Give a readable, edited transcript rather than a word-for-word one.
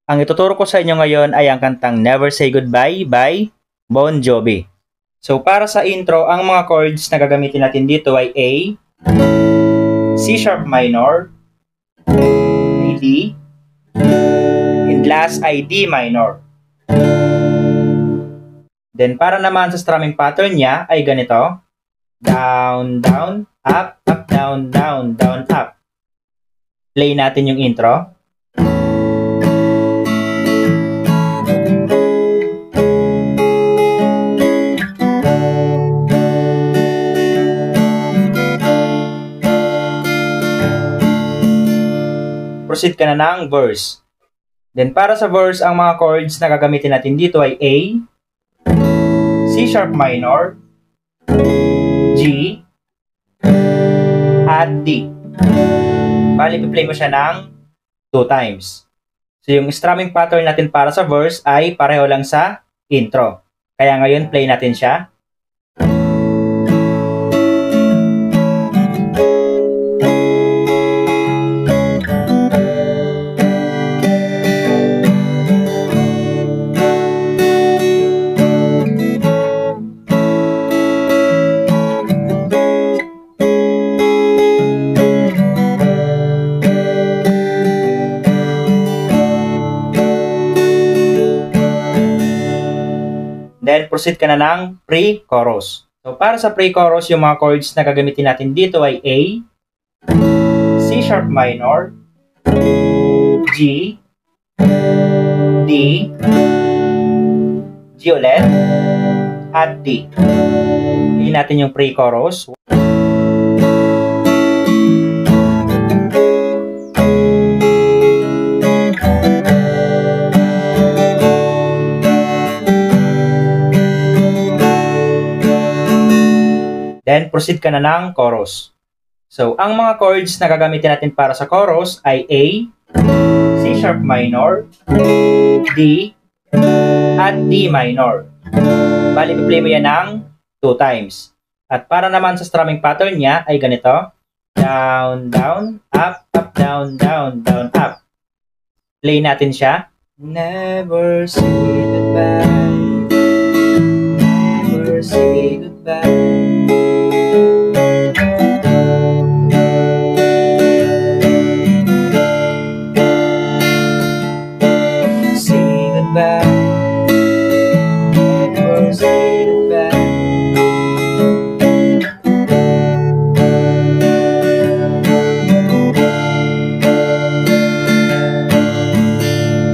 Ang ituturo ko sa inyo ngayon ay ang kantang Never Say Goodbye by Bon Jovi. So para sa intro, ang mga chords na gagamitin natin dito ay A, C sharp minor, A D, and last ay D minor. Then para naman sa strumming pattern niya ay ganito: down, down, up, up, down, down, down, up. Play natin yung intro. Proceed ka na ng verse. Then para sa verse, ang mga chords na gagamitin natin dito ay A, C sharp minor, G, at D. Bali, i-play mo siya ng 2 times. So yung strumming pattern natin para sa verse ay pareho lang sa intro. Kaya ngayon, play natin siya. Then, proceed ka na ng pre-chorus. So, para sa pre-chorus, yung mga chords na gagamitin natin dito ay A, C sharp minor, G, D, G ulit, at D. Hingin natin yung pre-chorus. Then, proceed ka na ng chorus. So, ang mga chords na gagamitin natin para sa chorus ay A, C sharp minor, D, at D minor. Bali, i-play mo yan ng 2 times. At para naman sa strumming pattern niya ay ganito: down, down, up, up, down, down, down, up. Play natin siya. Never say goodbye, never say goodbye. Say goodbye.